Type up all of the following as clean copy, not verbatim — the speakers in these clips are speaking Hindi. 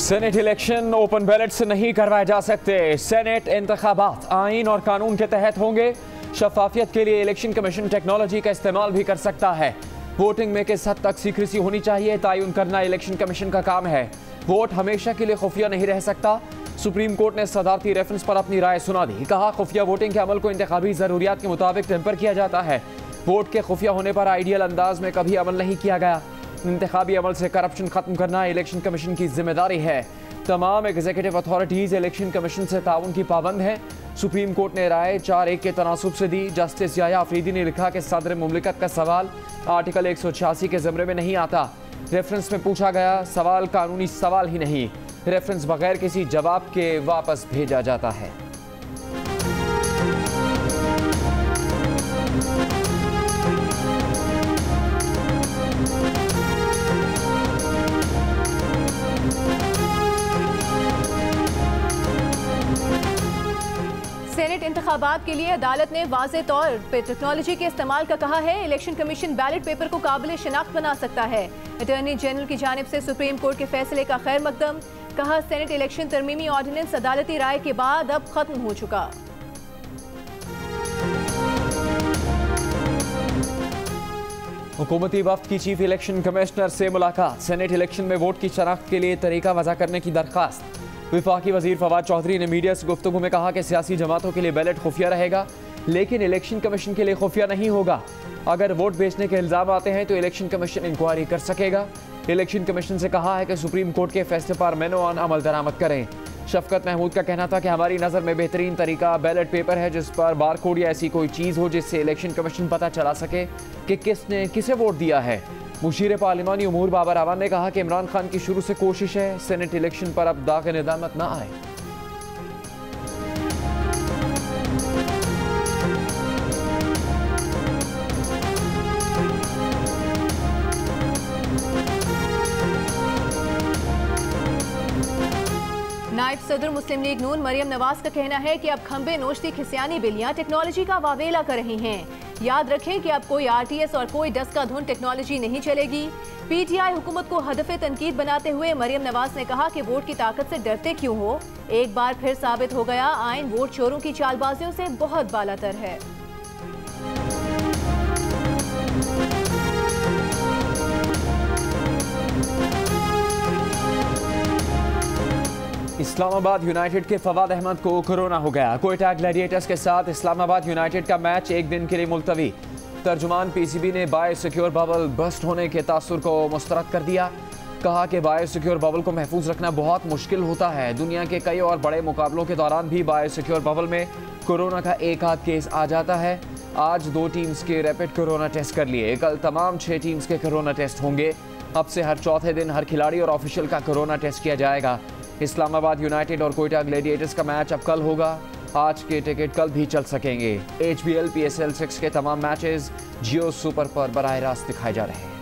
सेनेट इलेक्शन ओपन बैलेट से नहीं करवाए जा सकते। सेनेट इंतखाबात आईन और कानून के तहत होंगे। शफाफियत के लिए इलेक्शन कमीशन टेक्नोलॉजी का इस्तेमाल भी कर सकता है। वोटिंग में किस हद तक सीक्रेसी होनी चाहिए तयन करना इलेक्शन कमीशन का काम है। वोट हमेशा के लिए खुफिया नहीं रह सकता। सुप्रीम कोर्ट ने सदारती रेफरेंस पर अपनी राय सुना दी। कहा, खुफिया वोटिंग के अमल को इंतखाबी जरूरियात के मुताबिक टेम्पर किया जाता है। वोट के खुफिया होने पर आइडियल अंदाज में कभी अमल नहीं किया गया। इंतखाबी अमल से करप्शन खत्म करना इलेक्शन कमीशन की जिम्मेदारी है। तमाम एग्जीक्यूटिव अथॉरिटीज इलेक्शन कमीशन से ताउन की पाबंद हैं। सुप्रीम कोर्ट ने राय 4-1 के तनासुब से दी। जस्टिस याया अफरीदी ने लिखा कि सदर मुमलिकत का सवाल आर्टिकल 186 के ज़मरे में नहीं आता। रेफरेंस में पूछा गया सवाल कानूनी सवाल ही नहीं, रेफरेंस बगैर किसी जवाब के वापस भेजा जाता है। सेनेट इंतखाबात के लिए अदालत ने वाज़े तौर पर टेक्नोलॉजी के इस्तेमाल का कहा है। इलेक्शन कमीशन बैलेट पेपर को काबिल शिनाख्त बना सकता है। अटॉर्नी जनरल की जानिब से सुप्रीम कोर्ट के फैसले का खैर मकदम। कहा, सेनेट इलेक्शन तरमीमी ऑर्डिनेंस अदालती राय के बाद अब खत्म हो चुका। हुकूमती वफ्द की चीफ इलेक्शन कमिश्नर से मुलाकात। सेनेट इलेक्शन में वोट की शनाख्त के लिए तरीका वज़ा करने की दरख्वास्त। विफाकी वजीर फवाद चौधरी ने मीडिया से गुफ्तगू में कहा कि सियासी जमातों के लिए बैलेट खुफिया रहेगा, लेकिन इलेक्शन कमीशन के लिए खुफिया नहीं होगा। अगर वोट बेचने के इल्ज़ाम आते हैं तो इलेक्शन कमीशन इंक्वायरी कर सकेगा। इलेक्शन कमीशन से कहा है कि सुप्रीम कोर्ट के फैसले पर मेनो ऑन अमल दरामद करें। शफकत महमूद का कहना था कि हमारी नज़र में बेहतरीन तरीका बैलेट पेपर है, जिस पर बारकोड या ऐसी कोई चीज़ हो जिससे इलेक्शन कमीशन पता चला सके कि किसने किसे वोट दिया है। मुशीर पार्लिमानी उमूर बाबर अवान ने कहा कि इमरान खान की शुरू से कोशिश है सेनेट इलेक्शन पर अब दाग निदामत ना आए। नायब सदर मुस्लिम लीग नून मरियम नवाज का कहना है कि अब खंबे नोचती खिसियानी बिल्लियां टेक्नोलॉजी का वावेला कर रही हैं। याद रखें कि अब कोई आरटीएस और कोई डस्का धुन टेक्नोलॉजी नहीं चलेगी। पीटीआई हुकूमत को हदफ़े तनकीद बनाते हुए मरियम नवाज ने कहा कि वोट की ताकत से डरते क्यों हो। एक बार फिर साबित हो गया आइन वोट चोरों की चालबाजियों से बहुत बालातर है। इस्लामाबाद यूनाइटेड के फवाद अहमद को कोरोना हो गया। क्वेटा ग्लैडिएटर्स के साथ इस्लामाबाद यूनाइटेड का मैच एक दिन के लिए मुलतवी। तर्जुमान पीसीबी ने बायोसिक्योर बबल बस्ट होने के तासुर को मुस्तरद कर दिया। कहा कि बायोसिक्योर बबल को महफूज रखना बहुत मुश्किल होता है। दुनिया के कई और बड़े मुकाबलों के दौरान भी बायोसिक्योर बबल में कोरोना का एक आध केस आ जाता है। आज 2 टीम्स के रैपिड कोरोना टेस्ट कर लिए। कल तमाम 6 टीम्स के कोरोना टेस्ट होंगे। अब से हर चौथे दिन हर खिलाड़ी और ऑफिशियल का कोरोना टेस्ट किया जाएगा। इस्लामाबाद यूनाइटेड और क्वेटा ग्लैडिएटर्स का मैच अब कल होगा। आज के टिकट कल भी चल सकेंगे। HBL PSL 6 के तमाम मैचेस जियो सुपर पर बराह रास्त दिखाए जा रहे हैं।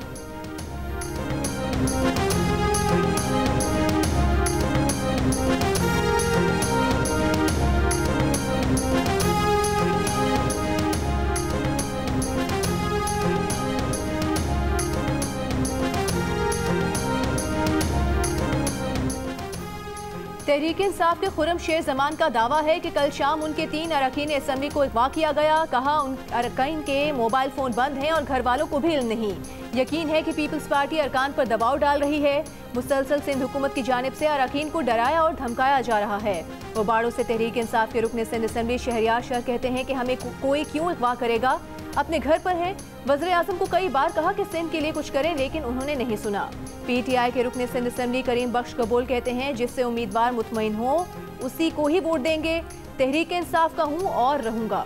तहरीक इंसाफ के खुर्रम शेर जमान का दावा है कि कल शाम उनके 3 अरकान असम्बली को अगवा किया गया। कहा, उन अरकान के मोबाइल फ़ोन बंद हैं और घर वालों को भी इल्म नहीं। यकीन है कि पीपल्स पार्टी अरकान पर दबाव डाल रही है। मुसलसल सिंध हुकूमत की जानिब से अरकान को डराया और धमकाया जा रहा है। वो बाड़ों से तहरीक इंसाफ के रुकन सिंध असम्बली शहरियार शहर कहते हैं कि हमें कोई क्यों अगवा करेगा, अपने घर पर है। वज़ीर आज़म को कई बार कहा कि सिंध के लिए कुछ करें, लेकिन उन्होंने नहीं सुना। पीटीआई के रुकन सिंध असम्बली करीम बख्श कबूल कहते हैं जिससे उम्मीदवार मुतमईन हो उसी को ही वोट देंगे। तहरीक इंसाफ का हूँ और रहूंगा।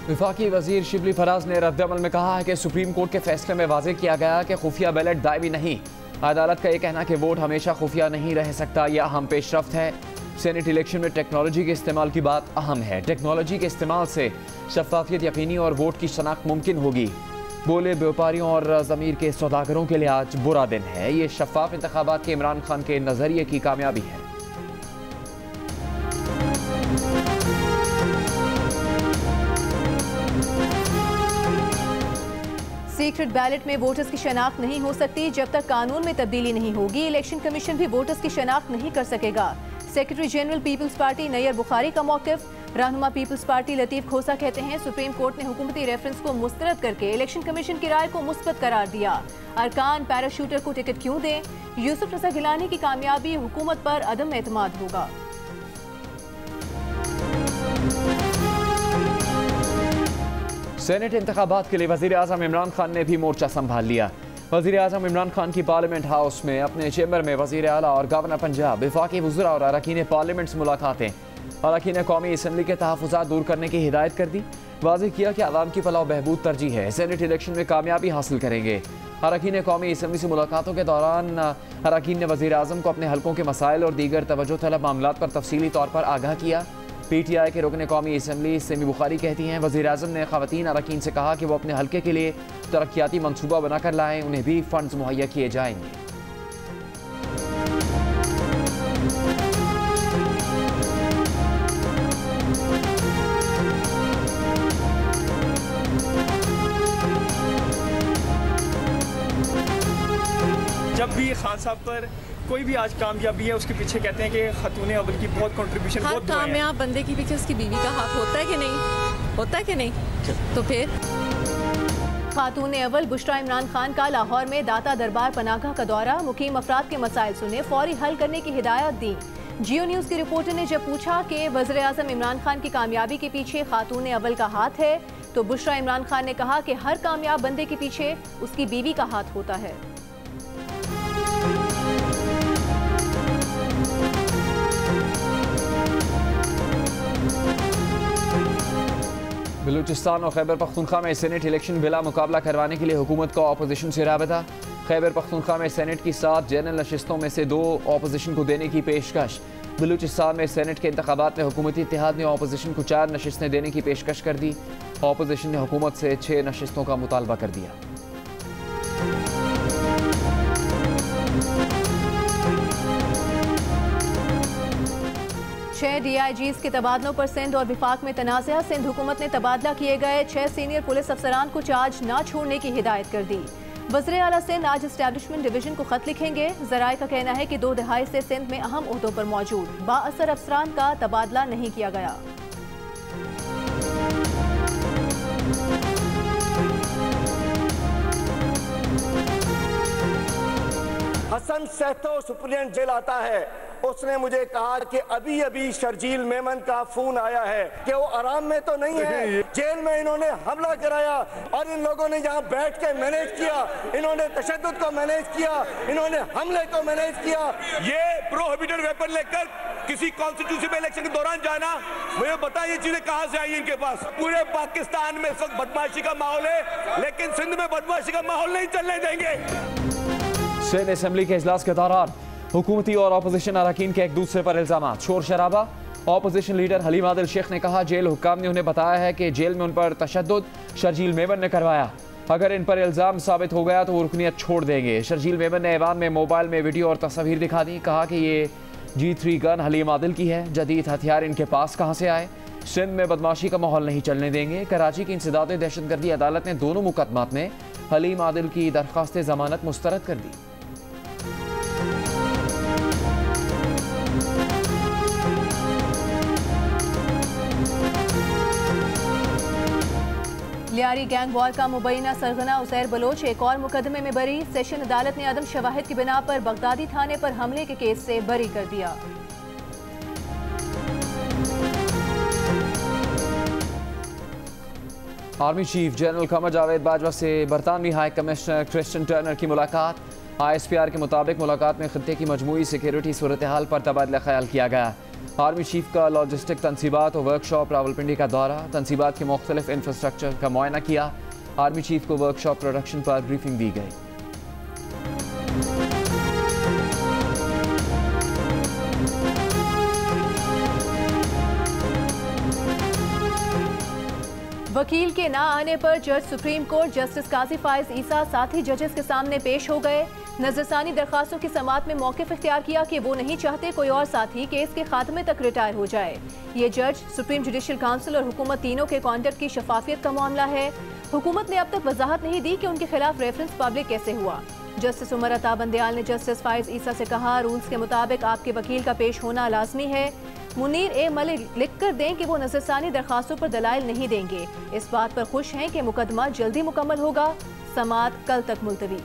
विफाकी वजीर शिबली फराज ने रद्दअमल में कहा है कि सुप्रीम कोर्ट के फैसले में वाज़ेह किया गया कि खुफिया बैलेट दायमी नहीं। अदालत का यह कहना कि वोट हमेशा खुफिया नहीं रह सकता यह अहम पेशरफ्त है। सेनेट इलेक्शन में टेक्नोलॉजी के इस्तेमाल की बात अहम है। टेक्नोलॉजी के इस्तेमाल से शफाफियत यकीनी और वोट की शनाख्त मुमकिन होगी। बोले व्यापारियों और ज़मीर के सौदागरों के लिए आज बुरा दिन है। ये शफाफ इंतखाबात के इमरान खान के नज़रिए की कामयाबी है। सीक्रेट बैलेट में वोटर्स की शनाख्त नहीं हो सकती जब तक कानून में तब्दीली नहीं होगी। इलेक्शन कमीशन भी वोटर्स की शनाख्त नहीं कर सकेगा। Secretary general People's Party Nayyar Bukhari का मौक़िफ़। रहनुमा पीपल्स पार्टी लतीफ़ खोसा कहते हैं सुप्रीम कोर्ट ने हुकूमती रेफरेंस को मुस्तरद करके इलेक्शन कमीशन की राय को मुस्बत करार दिया। अरकान पैराशूटर को टिकट क्यों दें? यूसुफ रज़ा गिलानी की कामयाबी हुकूमत पर अदम एतमाद होगा। सेनेट इंतखाबात के लिए वज़ीर आज़म इमरान खान ने भी मोर्चा संभाल लिया। वज़ीर आज़म इमरान खान की पार्लियामेंट हाउस में अपने चैम्बर में वज़ीर आला और गवर्नर पंजाब, वफाकी वज़रा और अरकान पार्लियामेंट से मुलाकातें। अरकान कौमी असम्बली के तहफ़्फ़ुज़ात दूर करने की हिदायत कर दी। वाज़ेह किया कि आवाम की फलाह व बहबूद तरजीह है। सेनेट इलेक्शन में कामयाबी हासिल करेंगे। अरकान कौमी असम्बली से मुलाकातों के दौरान अरकान ने वज़ीर आज़म को अपने हल्कों के मसाइल और दीगर तवज्जो तलब मामलात पर तफसीली तौर पर आगाह किया। PTI के रुकन कौमी असम्बली सिमी बुखारी कहती हैं वज़ीर आज़म ने ख़वातीन अरकान से कहा कि वो अपने हल्के के लिए तरक्याती मनसूबा बनाकर लाएँ, उन्हें भी फ़ंड्स मुहैया किए जाएंगे। जब भी खान साहब पर कोई भी आज कामयाबी है उसके पीछे कहते हैं कि खातून अव्वल की बहुत कंट्रीब्यूशन, बहुत कामयाब बंदे के पीछे उसकी बीवी का हाथ होता है कि नहीं? होता है कि नहीं? तो फिर खातून अव्वल बुशरा इमरान खान का लाहौर में दाता दरबार पनागाह का दौरा। मुकीम अफराद के मसाइल सुने, फौरी हल करने की हिदायत दी। जियो न्यूज़ के रिपोर्टर ने जब पूछा कि वज़ीर आज़म इमरान खान की कामयाबी के पीछे खातून अव्वल का हाथ है तो बुशरा इमरान खान ने कहा कि हर कामयाब बंदे के पीछे उसकी बीवी का हाथ होता है। बलूचिस्तान और खैबर पख्तूनख्वा में सेनेट इलेक्शन बिला मुकाबला करवाने के लिए हुकूमत का अपोजिशन से राबता। खैबर पख्तूनख्वा में सेनेट की 7 जनरल नशिस्तों में से 2 अपोजिशन को देने की पेशकश। बलूचिस्तान में सेनेट के इंतखाबात में हुकूमती इत्तेहाद ने अपोजिशन को 4 नशिस्तें देने की पेशकश कर दी। अपोजिशन ने हुकूमत से 6 नशिस्तों का मुतालबा कर दिया। छह DIGs के तबादलों पर सिंध और विफाक में तनाज़ा। सिंध हुकूमत ने तबादला किए गए 6 सीनियर पुलिस अफसरान को चार्ज न छोड़ने की हिदायत कर दी। वज़ीर आला सिंध आज एस्टैब्लिशमेंट डिवीजन को खत लिखेंगे। ज़राए का कहना है कि 2 दहाई से सिंध में अहम ओहदों पर मौजूद बाअसर अफसरान का तबादला नहीं किया गया। हसन सहतो सुप्रीडेंट जेल आता है, उसने मुझे कहा कि अभी अभी शर्जील मेमन का फोन आया है कि वो आराम में तो नहीं है, जेल में इन्होंने हमला कराया और इन लोगों ने यहाँ बैठ के मैनेज किया, इन्होंने तशद्दुद को मैनेज किया, इन्होंने हमले को मैनेज किया। ये प्रोहिबिटेड वेपन लेकर किसी कॉन्स्टिट्यूशन इलेक्शन के दौरान जाना, मुझे बताइए ये चीजें कहां से आई इनके पास। पूरे पाकिस्तान में इस वक्त बदमाशी का माहौल है, लेकिन सिंध में बदमाशी का माहौल नहीं चलने देंगे। सिंध असेंबली के इजलास के दौरान हुकूमती और अपोजिशन अरकान के एक दूसरे पर इल्जाम, शोर शराबा। अपोजिशन लीडर हलीम आदिल शेख ने कहा जेल हुक्काम ने उन्हें बताया है कि जेल में उन पर तशद्दुद शर्जील मेमन ने करवाया। अगर इन पर इल्जाम साबित हो गया तो वो रुकनियत छोड़ देंगे। शर्जील मेमन ने ऐवान में मोबाइल में वीडियो और तस्वीर दिखा दी। कहा कि ये G3 गन हलीम आदिल की है। जदीद हथियार इनके पास कहाँ से आए? सिंध में बदमाशी का माहौल नहीं चलने देंगे। कराची की इंसदाद दहशतगर्दी अदालत ने दोनों मुकदमात में हलीम आदिल की दरख्वास्त जमानत मुस्तरद कर दी। लियारी गैंग वॉर का मुबैना सरगना उसैर बलोच एक और मुकदमे में बरी। सेशन अदालत ने अदम शवाहिद की बिना पर बगदादी थाने पर हमले के केस से बरी कर दिया। Army chief general Qamar Javed Bajwa से बरतानवी हाई कमिश्नर क्रिस्टियन टर्नर की मुलाकात। ISPR के मुताबिक मुलाकात में खित्ते की मजमूई सिक्योरिटी सूरत हाल पर तबादला ख्याल किया गया। आर्मी चीफ का लॉजिस्टिक तनसीबात और वर्कशॉप रावलपिंडी का दौरा, तनसीबात के मुख्तलिफ इंफ्रास्ट्रक्चर का मुआयना किया। आर्मी चीफ को वर्कशॉप प्रोडक्शन पर ब्रीफिंग दी गई। वकील के ना आने पर जज सुप्रीम कोर्ट जस्टिस काजी फाइज ईसा साथी जजेस के सामने पेश हो गए। नजरसानी दरखास्तों की समाअत में मौक़िफ़ इख्तियार किया कि वो नहीं चाहते कोई और साथी केस के खात्मे तक रिटायर हो जाए। ये जज, सुप्रीम जुडिशल काउंसिल और हुकूमत तीनों के कॉन्डक्ट की शफाफियत का मामला है। हुकूमत ने अब तक वजाहत नहीं दी कि उनके खिलाफ रेफरेंस पब्लिक कैसे हुआ। जस्टिस उमर अता बंदयाल ने जस्टिस फाइज ईसा से कहा, रूल्स के मुताबिक आपके वकील का पेश होना लाजमी है। मुनीर ए मलिक लिख कर दें कि वो नजरसानी दरखास्तों पर दलाइल नहीं देंगे। इस बात पर खुश हैं कि मुकदमा जल्दी मुकम्मल होगा। समाअत कल तक मुलतवी।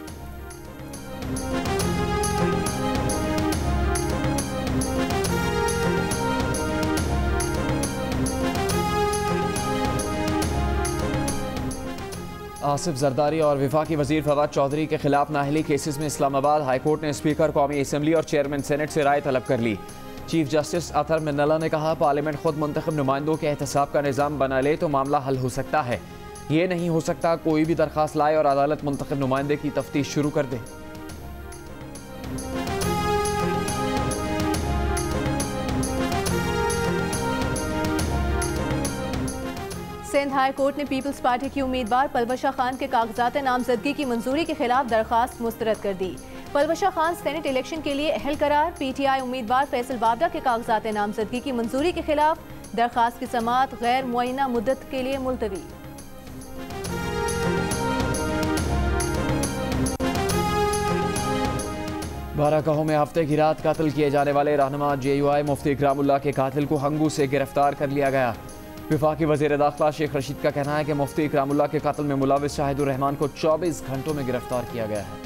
आसिफ जरदारी और वफाकी वजीर फवाद चौधरी के खिलाफ नाअहली केसेस में इस्लामाबाद हाई कोर्ट ने स्पीकर कौमी असम्बली और चेयरमैन सेनेट से राय तलब कर ली। चीफ जस्टिस अतर मिन्नल्ला ने कहा, पार्लियामेंट खुद मुंतखब नुमाइंदों के एहतसाब का निज़ाम बना ले तो मामला हल हो सकता है। ये नहीं हो सकता कोई भी दरख्वास्त लाए और अदालत मुंतखब नुमाइंदे की तफ्तीश शुरू कर दे। सिंध हाई कोर्ट ने पीपल्स पार्टी की उम्मीदवार पलवशा खान के कागजात नामजदगी की मंजूरी के खिलाफ दरखास्त मुस्तरद कर दी। पलवशा खान सेनेट इलेक्शन के लिए अहल करार। PTI उम्मीदवार फैसल बाबरा के कागजात नामजदगी की मंजूरी के खिलाफ दरखास्त की समाअत गैर मुअय्यना मुद्दत के लिए मुलतवी। बाराकाहो में हफ्ते की रात कत्ल किए जाने वाले रहनुमा JUI मुफ्ती इकरामुल्लाह के कातिल को हंगू से गिरफ्तार कर लिया गया। वफाकी वज़ीर दाखिला शेख रशीद का कहना है कि मुफ्ती इकरामुल्लाह के कत्ल में मुलविस शाहिदुर रहमान को 24 घंटों में गिरफ्तार किया गया है।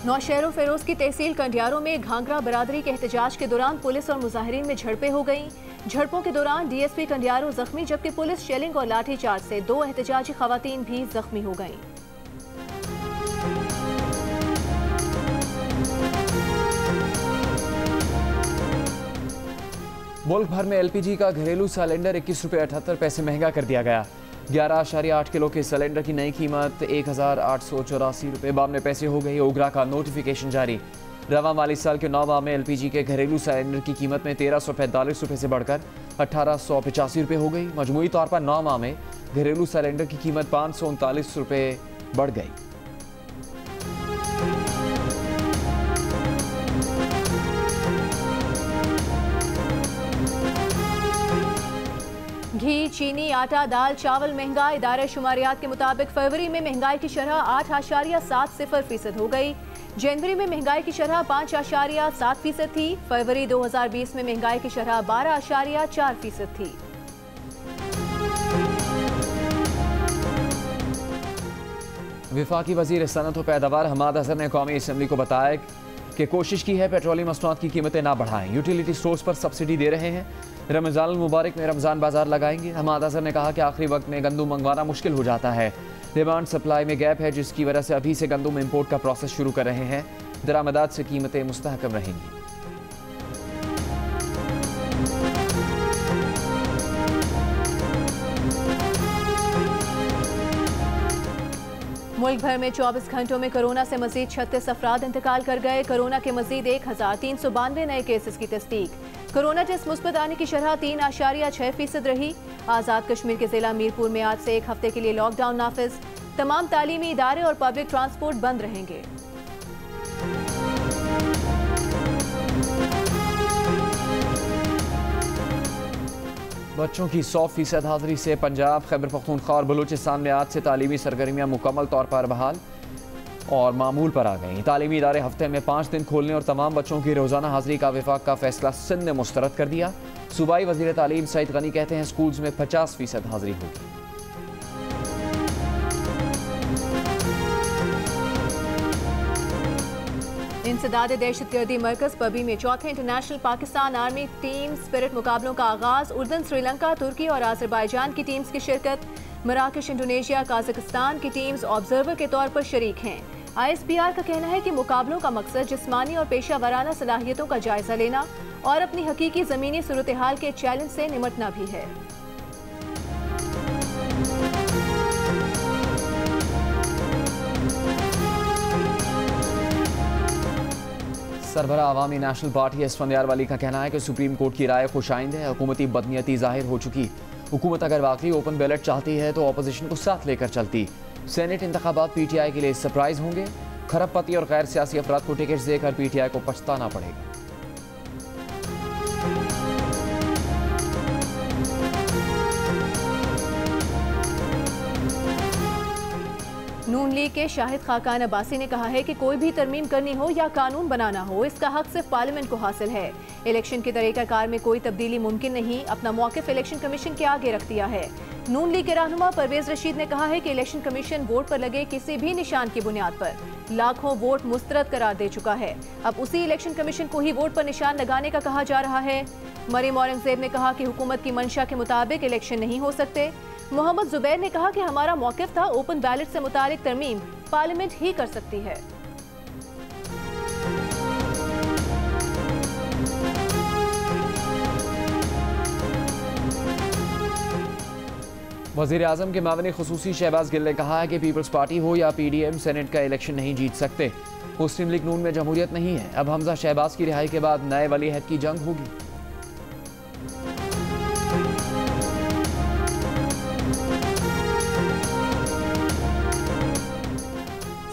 नौशहर फेरोज की तहसील कंडियारों में घांगरा बरादरी के एहतजाज के दौरान पुलिस और मुजाहिरीन में झड़पें हो गईं। झड़पों के दौरान DSP कंडियारों जख्मी, जबकि पुलिस शेलिंग और लाठीचार्ज से 2 एहतजाजी खवातीन भी जख्मी हो गईं। मुल्क भर में LPG का घरेलू सिलेंडर 21 रुपये 78 पैसे महंगा कर दिया गया। 11.8 किलो के सिलेंडर की नई कीमत 1884 रुपये 52 पैसे हो गई। ओगरा का नोटिफिकेशन जारी। रवा माली साल के 9 माह में LPG के घरेलू सिलेंडर की कीमत में 1345 रुपये से बढ़कर 1885 रुपये हो गई। मजमूई तौर पर 9 माह में घरेलू सिलेंडर की कीमत 539 रुपये बढ़ गई। घी, चीनी, आटा, दाल, चावल महंगा। इदारे शुमारियात के मुताबिक फरवरी में महंगाई की शरह 8.70% हो गई। जनवरी में महंगाई की शरह 5.7% थी। फरवरी 2020 में महंगाई की शरह 12.4% थी। वफाकी वज़ीर सनअत व पैदावार हमाद अजहर ने कौमी असम्बली को बताया कि कोशिश की है पेट्रोलियम मसनूआत की कीमतें ना बढ़ाएं। यूटिलिटी स्टोर्स पर सब्सिडी दे रहे हैं। रमज़ान मुबारक में रमज़ान बाजार लगाएंगे। हमाद अजहर ने कहा कि आखिरी वक्त में गंदम मंगवाना मुश्किल हो जाता है। डिमांड सप्लाई में गैप है, जिसकी वजह से अभी से गंदम इंपोर्ट का प्रोसेस शुरू कर रहे हैं। दरामदात से कीमतें मुस्तहकम रहेंगी। मुल्क भर में 24 घंटों में कोरोना से मजीद 36 अफराद इंतकाल कर गए। कोरोना के मजीद 1392 नए केसेस की तस्दीक। कोरोना टेस्ट मुस्बत आने की शरह 3.6% रही। आज़ाद कश्मीर के जिला मीरपुर में आज से 1 हफ्ते के लिए लॉकडाउन नाफिज। तमाम तालीमी इदारे और पब्लिक ट्रांसपोर्ट बंद रहेंगे। बच्चों की 100% हाजिरी से पंजाब, खैबर पख्तूनख्वा और बलूचिस्तान में आज से तालीमी सरगर्मियाँ मुकम्मल तौर पर बहाल और मामूल पर आ गई। तालीमी इदारे हफ्ते में 5 दिन खोलने और तमाम बच्चों की रोज़ाना हाजिरी का वफाक का फैसला सिंध ने मुस्तरद कर दिया। सूबाई वज़ीर तालीम सईद गनी कहते हैं स्कूल्स में 50% हाजिरी होगी। इंसदाद दहशतगर्दी मरकज पबी में चौथे international Pakistan army team spirit मुकाबलों का आगाज। उर्दन, श्रीलंका, तुर्की और आज़रबाईजान की टीम्स की शिरकत। मराकश, इंडोनेशिया, काज़ाकिस्तान की टीम्स ऑब्जर्वर के तौर पर शरीक हैं। ISPR का कहना है कि मुकाबलों का मकसद जिस्मानी और पेशा वराना सलाहियतों का जायजा लेना और अपनी हकीकी ज़मीनी सूरत हाल के चैलेंज से निमटना भी है। सरबराह अवामी नेशनल पार्टी एसफंदियार वाली का कहना है कि सुप्रीम कोर्ट की राय खुशाइंद है। हुकूमती बदनीयती जाहिर हो चुकी। हुकूमत अगर वाकई ओपन बैलेट चाहती है तो अपोजिशन को साथ लेकर चलती। सेनेट इंतखाबात पीटीआई के लिए सरप्राइज होंगे। खरबपति और गैर सियासी अफराद को टिकट देकर पीटीआई को पछताना पड़ेगा। नून लीग के शाहिद खाकान अब्बासी ने कहा है कि कोई भी तरमीम करनी हो या कानून बनाना हो, इसका हक सिर्फ पार्लियामेंट को हासिल है। इलेक्शन के तरीकाकार में कोई तब्दीली मुमकिन नहीं, अपना मौक़िफ़ इलेक्शन कमीशन के आगे रख दिया है। नून लीग के रहनुमा परवेज रशीद ने कहा है कि इलेक्शन कमीशन वोट पर लगे किसी भी निशान की बुनियाद पर लाखों वोट मुस्तरद करार दे चुका है। अब उसी इलेक्शन कमीशन को ही वोट पर निशान लगाने का कहा जा रहा है। मरीम औरंगजेब ने कहा कि हुकूमत की मंशा के मुताबिक इलेक्शन नहीं हो सकते। मोहम्मद जुबैर ने कहा कि हमारा मौक़िफ़ था ओपन बैलेट से मुतालिक तरमीम पार्लियामेंट ही कर सकती है। वज़ीर आज़म के मावने ख़ुसूसी शहबाज गिल ने कहा है कि पीपल्स पार्टी हो या PDM सेनेट का इलेक्शन नहीं जीत सकते। मुस्लिम लीग नून में जमहूरियत नहीं है। अब हमजा शहबाज की रिहाई के बाद नए वली अहद की जंग होगी।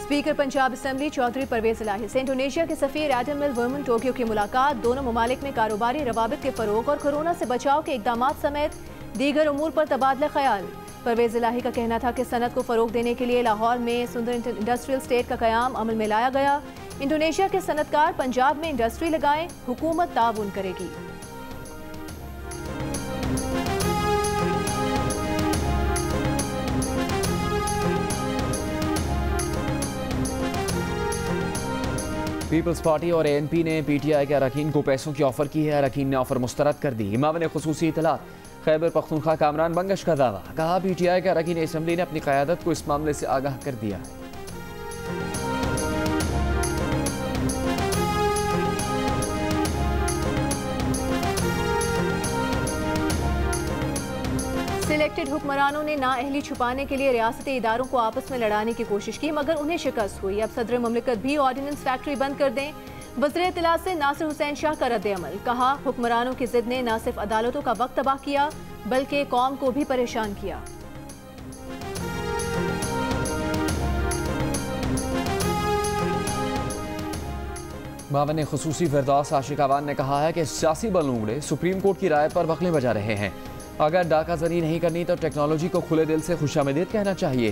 स्पीकर पंजाब असेंबली चौधरी परवेज इलाही से इंडोनेशिया के सफीर एडम वर्मन टोक्यो की मुलाकात। दोनों ममालिक में कारोबारी रवाबित के फरोग और कोरोना से बचाव के इकदाम समेत दीगर उमूर पर तबादला ख्याल। परवेज इलाही का कहना था कि सनत को फरोग देने के लिए लाहौर में सुंदर इंडस्ट्रियल स्टेट का कयाम अमल में लाया गया। इंडोनेशिया के सनतकार पंजाब में इंडस्ट्री लगाएं, हुकूमत ताउन करेगी। पीपल्स पार्टी और ANP ने PTI के अरकान को पैसों की ऑफर की है। अरकान ने ऑफर मुस्तरद कर दी। इमाम ने खुसूसी इतलात खैबर पख्तूनख्वा कामरान बंगश का दावा। कहा PTI के अरकान असम्बली ने अपनी क़यादत को इस मामले से आगाह कर दिया है। सिलेक्टेड हुक्मरानों ने नाअहली छुपाने के लिए रियासती इदारों को आपस में लड़ाने की कोशिश की, मगर उन्हें शिकस्त हुई। अब सदर मुमलिकत भी ऑर्डिनेंस फैक्ट्री बंद कर दें। वज़ीर इत्तलात से नासिर हुसैन शाह का रद्द-ए-अमल। कहा हुक्मरानों की जिद ने न सिर्फ अदालतों का वक्त तबाह किया बल्कि कौम को भी परेशान किया। मावन खुसूसी फिरदौस आशिक अवान ने कहा है कि सियासी बलूंगड़े सुप्रीम कोर्ट की राय पर बखले बजा रहे हैं। अगर डाकाजनी नहीं करनी तो टेक्नोलॉजी को खुले दिल से खुशामदीद कहना चाहिए।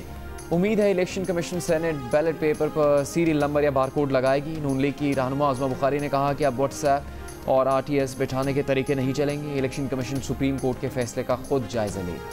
उम्मीद है election commission senate ballot paper पर सीरियल नंबर या बारकोड लगाएगी। नून लीग की रहनुमा उज़्मा बुखारी ने कहा कि अब व्हाट्सएप और RTS बैठाने के तरीके नहीं चलेंगे। इलेक्शन कमीशन सुप्रीम कोर्ट के फैसले का खुद जायजा लेगा।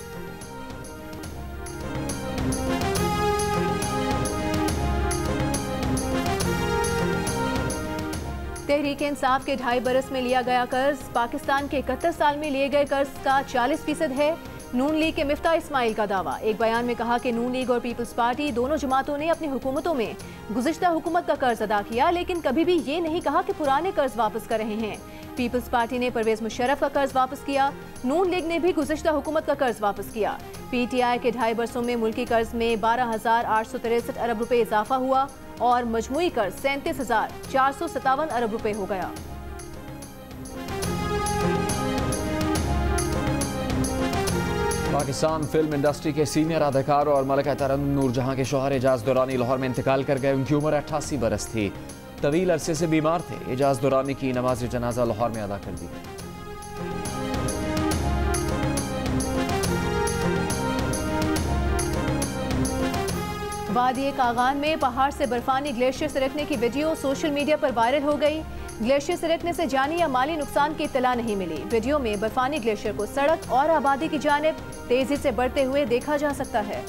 तहरीक इंसाफ के 2.5 बरस में लिया गया कर्ज पाकिस्तान के 71 साल में लिए गए कर्ज का 40% है। नून लीग के मिफ्ता इस्माइल का दावा। एक बयान में कहा कि नून लीग और पीपल्स पार्टी दोनों जमातों ने अपनी हुकूमतों में गुज़िश्ता हुकूमत का कर्ज अदा किया, लेकिन कभी भी ये नहीं कहा कि पुराने कर्ज वापस कर रहे हैं। पीपल्स पार्टी ने परवेज मुशर्रफ का कर्ज वापस किया। नून लीग ने भी गुज़िश्ता हुकूमत का कर्ज वापस किया। PTI के 2.5 बरसों में मुल्की कर्ज में 12,863 अरब रुपए इजाफा हुआ और मजमूई कर्ज 37,457 अरब रुपए हो गया। पाकिस्तान फिल्म इंडस्ट्री के सीनियर अदाकार और मलका तरन्नुम नूरजहां के शौहर एजाज दुरानी लाहौर में इंतकाल कर गए। उनकी उम्र 88 बरस थी। तवील अरसे से बीमार थे। एजाज दुरानी की नमाज जनाजा लाहौर में अदा कर दी गई। वादी कागान में पहाड़ से बर्फानी ग्लेशियर सरकने की वीडियो सोशल मीडिया पर वायरल हो गई। ग्लेशियर सरकने से जानी या माली नुकसान की इत्तला नहीं मिली। वीडियो में बर्फानी ग्लेशियर को सड़क और आबादी की जानिब तेजी से बढ़ते हुए देखा जा सकता है।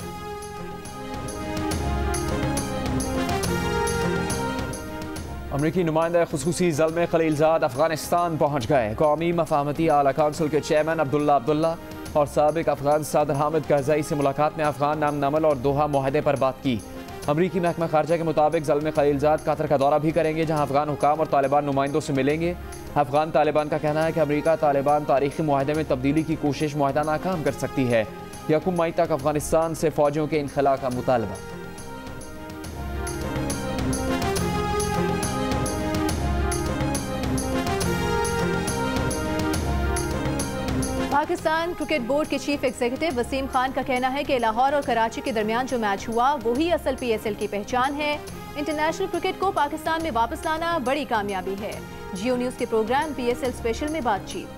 अमरीकी नुमाइंदा खुसूसी ज़ल्मे खलीलजाद अफगानिस्तान पहुँच गए। कौमी मफाहमती आला काउंसिल के चेयरमैन अब्दुल्ला और साबिक अफगान सदर हामिद करज़ई से मुलाकात में अफगान नामनमल और दोहा मुआहदे पर बात की। अमरीकी महकमा खारजा के मुताबिक ज़ल्मे खलीलजाद कतर का दौरा भी करेंगे, जहां अफगान हुकाम और तालिबान नुमाइंदों से मिलेंगे। अफगान तालिबान का कहना है कि अमरीका तालिबान तारीखी मुआहदे में तब्दीली की कोशिश मुआहदा नाकाम कर सकती है। 1 मई तक अफगानिस्तान से फौजियों के इनखला का मुतालबा। पाकिस्तान क्रिकेट बोर्ड के चीफ एग्जीक्यूटिव वसीम खान का कहना है कि लाहौर और कराची के दरमियान जो मैच हुआ वही असल PSL की पहचान है। इंटरनेशनल क्रिकेट को पाकिस्तान में वापस लाना बड़ी कामयाबी है। जियो न्यूज के प्रोग्राम PSL स्पेशल में बातचीत।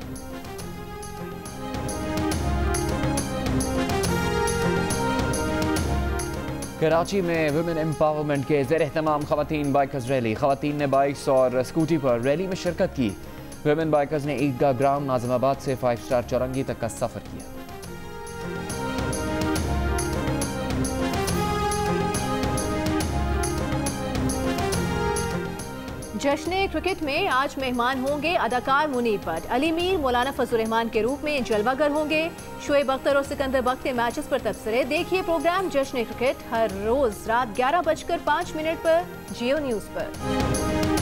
कराची में वुमेन एम्पावरमेंट के ज़ेर एहतमाम ख़वातीन बाइकर्स रैली। ख़वातीन ने बाइक्स और स्कूटी पर रैली में शिरकत की। वुमेन बाइकर्स ने ईदगाह ग्राउंड नाज़िमाबाद से 5 स्टार चौरंगी तक का सफ़र किया। जश्न क्रिकेट में आज मेहमान होंगे अदाकार मुनीब भट्ट। अली मीर मौलाना फजल रहमान के रूप में जलवागर होंगे। शोएब अख्तर और सिकंदर बख्त के मैचेस पर तबसरे। देखिए प्रोग्राम जश्न क्रिकेट हर रोज रात 11:05 पर जियो न्यूज पर।